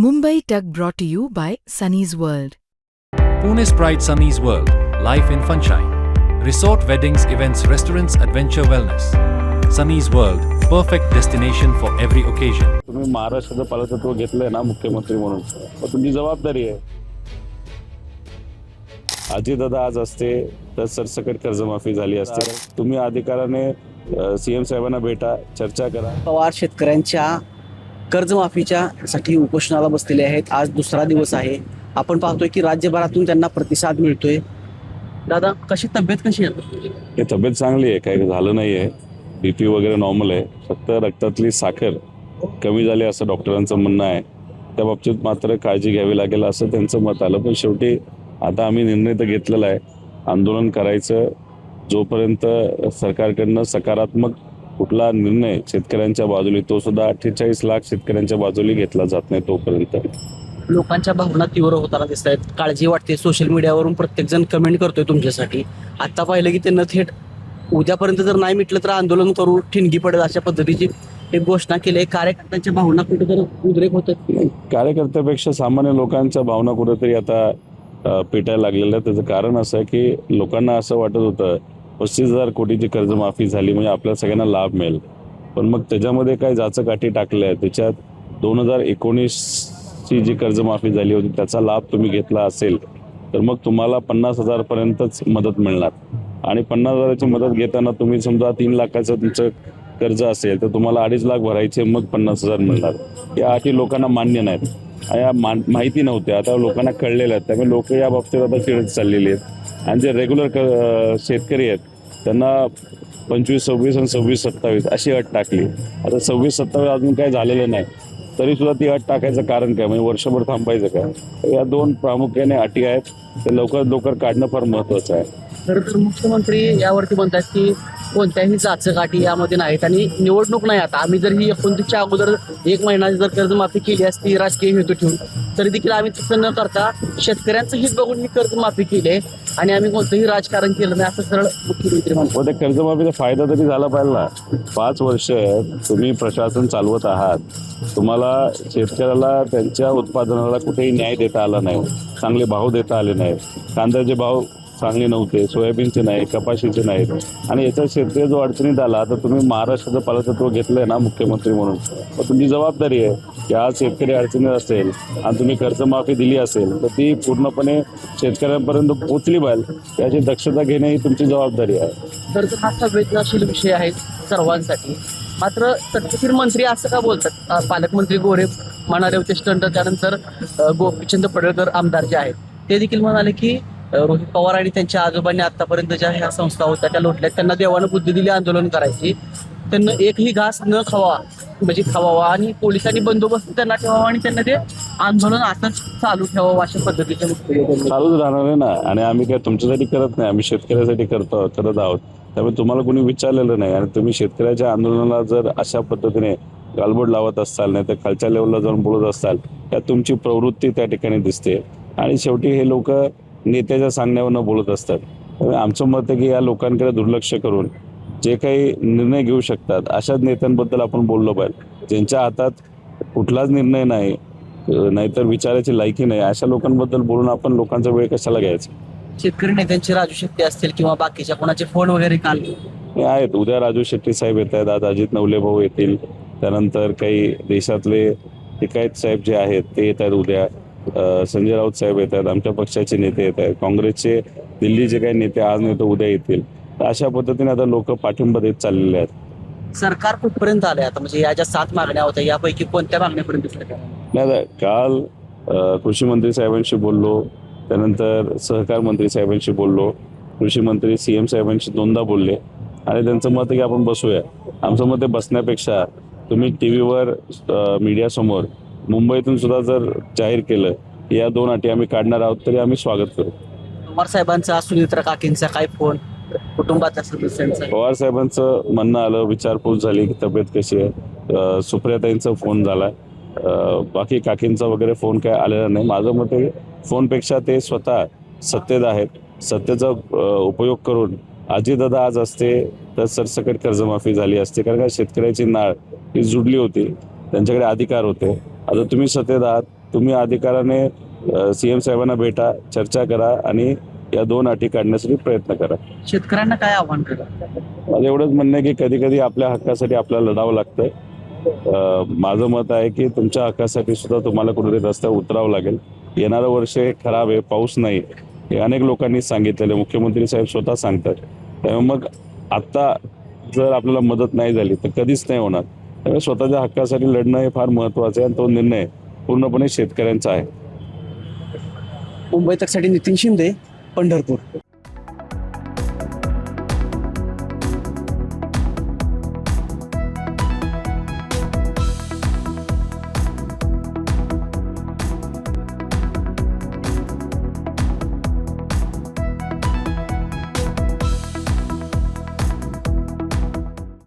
Mumbai Tug brought to you by Sunny's World. Pune's Pride Sunny's World, Life in Funshine. Resort weddings, events, restaurants, adventure wellness. Sunny's World, perfect destination for every occasion. तुम्ही महाराष्ट्राचं पालकत्व घेतलंय ना मुख्यमंत्री म्हणून, मग तुमची जबाबदारी आहे. अजितदादा आज असते तर सरसकट कर्जमाफी झाली असते. तुम्ही अधिकाराने सीएम साहेबांना भेटा, चर्चा करा. पवार शेतकऱ्यांच्या कर्जमाफीच्या साठी उपोषणाला बसलेले आहेत. आज दुसरा दिवस आहे. आपण पाहतोय की राज्यभरातून त्यांना प्रतिसाद मिळतोय. दादा, कशी तब्येत कशी आहे? हे तब्येत चांगली आहे, काही झालं नाहीये. बीपी वगैरे नॉर्मल आहे, फक्त रक्तातली साखर कमी झाली असं डॉक्टरांचं म्हणणं आहे. त्या बाबतीत मात्र काळजी घ्यावी लागेल असं त्यांचं मत आलं. पण शेवटी आता आम्ही निर्णय तर घेतलेला आहे, आंदोलन करायचं. जोपर्यंत सरकारकडनं सकारात्मक कुठला निर्णय शेतकऱ्यांच्या बाजूने, तो सुद्धा 48 लाख शेतकऱ्यांच्या बाजूने घेतला जात नाही तोपर्यंत. लोकांच्या भावना तीव्र होताना दिसत आहेत. काळजी वाटते. सोशल मीडियावरून प्रत्येक जण कमेंट करतोय तुमच्यासाठी. आता पाहिलं की त्यांना थेट उद्यापर्यंत जर नाही मिटलं तर आंदोलन करू, ठिणगी पडेल अशा पद्धतीची एक घोषणा केली आहे. कार्यकर्त्यांच्या भावना कुठेतरी उद्रेक होतात. कार्यकर्त्यापेक्षा सामान्य लोकांच्या भावना कुठेतरी आता पेटायला लागलेल्या. त्याचं कारण असं आहे की लोकांना असं वाटत होतं 35,000 कोटीची कर्जमाफी झाली म्हणजे आपल्या सगळ्यांना लाभ मिळेल. पण मग त्याच्यामध्ये काय जाचकाठी टाकल्या आहे. त्याच्यात 2019ची जी कर्जमाफी झाली होती त्याचा लाभ तुम्ही घेतला असेल तर मग तुम्हाला 50,000 पर्यंतच मदत मिळणार. आणि 50,000ची मदत घेताना तुम्ही समजा 3 लाखाचं तुमचं कर्ज असेल तर तुम्हाला 2.5 लाख भरायचे, मग 50,000 मिळणार. या अटी लोकांना मान्य नाहीत, या माहिती नव्हत्या. आता लोकांना कळलेल्या आहेत. त्यामुळे लोक या बाबतीत आता चिडत चाललेली आहेत. आणि जे रेग्युलर शेतकरी आहेत त्यांना 25, 26 आणि 26, 27 अशी अट टाकली. आता 26, 27 अजून काही झालेलं नाही तरी सुद्धा ती अट टाकायचं कारण काय, म्हणजे वर्षभर थांबायचं काय? या 2 प्रामुख्याने अटी आहेत, ते लवकरात लवकर काढणं फार महत्त्वाचं आहे. खरं तर मुख्यमंत्री यावरती म्हणतात की कोणत्याही जाचकाठी यामध्ये नाहीत आणि निवडणूक नाही. आता आम्ही जर ही 29च्या अगोदर 1 महिना जर कर्जमाफी केली असती राजकीय हेतू ठेवून, तरी देखील आम्ही तसं न करता शेतकऱ्यांचं हित बघून ही कर्जमाफी केली आहे आणि आम्ही कोणतंही राजकारण केलं नाही असं सरळ मुख्यमंत्री म्हणतो. त्या कर्जमाफीचा फायदा तरी झाला पाहिजे ना. 5 वर्ष तुम्ही प्रशासन चालवत आहात, तुम्हाला शेतकऱ्याला त्यांच्या उत्पादनाला कुठेही न्याय देता आला नाही, चांगले भाव देता आले नाही. कांद्याचे भाव चांगले नव्हते, सोयाबीनचे नाही, कपाशीचे नाहीत. आणि याचा शेतकरी जो अडचणीत आला तर तुम्ही महाराष्ट्राचं पालकत्व घेतलंय ना मुख्यमंत्री म्हणून, तर तुमची जबाबदारी आहे की आज शेतकरी अडचणीत असेल आणि तुम्ही कर्जमाफी दिली असेल तर ती पूर्णपणे शेतकऱ्यांपर्यंत पोहोचली पाहिजे. त्याची दक्षता घेणे ही तुमची जबाबदारी आहे. तर हा संवेदनशील विषय आहे सर्वांसाठी. मात्र सत्ताधारी मंत्री असं का बोलतात? पालकमंत्री गोरे म्हणाले होते स्टंट, त्यानंतर गोपीचंद पडळकर आमदार जे आहेत ते देखील म्हणाले की रोहित पवार आणि त्यांच्या आजोबांनी आतापर्यंत ज्या ह्या संस्था होत्या त्या लोटल्या, त्यांना देवानं बुद्धी दिली आंदोलन करायची. त्यांना एकही घास न खावा म्हणजे खावावा आणि पोलिसांनी बंदोबस्त त्यांना ठेवावा आणि त्यांना ते आंदोलन असंच चालू ठेवावं अशा पद्धतीचे चालूच राहणार आहे ना. आणि आम्ही काय तुमच्यासाठी करत नाही, आम्ही शेतकऱ्यासाठी करत आहोत. त्यामुळे तुम्हाला कोणी विचारलेलं नाही. आणि तुम्ही शेतकऱ्याच्या आंदोलनाला जर अशा पद्धतीने गालबोट लावत असाल, नाही तर खालच्या लेवलला जाऊन बोलत असाल, त्यात तुमची प्रवृत्ती त्या ठिकाणी दिसते. आणि शेवटी हे लोक नेत्याच्या सांगण्यावरनं बोलत असतात. आमचं मत आहे की या लोकांकडे दुर्लक्ष करून जे काही निर्णय घेऊ शकतात अशाच नेत्यांबद्दल आपण बोललो पाहिजे. ज्यांच्या हातात कुठलाच निर्णय नाही, नाहीतर विचारायची लायकी नाही, अशा लोकांबद्दल बोलून आपण लोकांचा वेळ कशाला घ्यायचा? शेतकरी नेत्यांची राजू शेट्टी असतील किंवा बाकीच्या कोणाचे फोन वगैरे काल आहेत. उद्या राजू शेट्टी साहेब येत आहेत, आज अजित नवले भाऊ येतील, त्यानंतर काही देशातले टिकायत साहेब जे आहेत ते येत आहेत उद्या, संजय राऊत साहेब येत आहेत, आमच्या पक्षाचे नेते येत आहेत, काँग्रेसचे दिल्लीचे काही नेते आज नाही तर उद्या येतील. तर अशा पद्धतीने आता लोक पाठिंबा देत चाललेले आहेत. सरकार कुठपर्यंत आलंय आता? म्हणजे या ज्या 7 मागण्या होत्या यापैकी कोणत्या मागण्यापर्यंत सरकार? नाही, काल कृषी मंत्री साहेबांशी बोललो, त्यानंतर सहकार मंत्री साहेबांशी बोललो, कृषी मंत्री सीएम साहेबांशी 2दा बोलले. आणि त्यांचं मत आहे की आपण बसूया. आमचं मत आहे बसण्यापेक्षा तुम्ही टीव्हीवर मीडियासमोर मुंबईतून सुद्धा जर जाहीर केलं या 2 अटी आम्ही काढणार आहोत तरी आम्ही स्वागत करू. पवार साहेबांचा, सुनित्रा काकींचा काय फोन, कुटुंबातल्या सदस्यांचा? पवार साहेबांचं म्हणणं आलं, विचारपूस झाली की तब्येत कशी आहे. सुप्रियाताईंचा फोन झाला, बाकी काकींचा वगैरे फोन काय आलेला नाही. माझं मत आहे फोनपेक्षा ते स्वतः सत्तेत आहेत, सत्तेचा उपयोग करून अजितदादा आज असते तर सरसकट कर्जमाफी झाली असते. कारण का शेतकऱ्याची नाळ ही जुडली होती, त्यांच्याकडे अधिकार होते. आता तुम्ही सत्तेत आहात, तुम्ही अधिकाराने CM साहेबांना भेटा, चर्चा करा आणि या 2 अटी काढण्यासाठी प्रयत्न करा. शेतकऱ्यांना काय आव्हान केलं? माझं एवढंच म्हणणं आहे की कधी कधी आपल्या हक्कासाठी आपल्याला लढावं लागतं. माझं मत आहे की तुमच्या हक्कासाठी सुद्धा तुम्हाला कुठेतरी रस्त्यावर उतरावं लागेल. येणारं वर्ष हे खराब आहे, पाऊस नाही, हे अनेक लोकांनी सांगितलेलं, मुख्यमंत्री साहेब स्वतः सांगतात. त्यामुळे मग आत्ता जर आपल्याला मदत नाही झाली तर कधीच नाही होणार. त्यामुळे स्वतःच्या हक्कासाठी लढणं हे फार महत्त्वाचं आहे आणि तो निर्णय पूर्णपणे शेतकऱ्यांचा आहे. मुंबई तकसाठी नितीन शिंदे, पंढरपूर.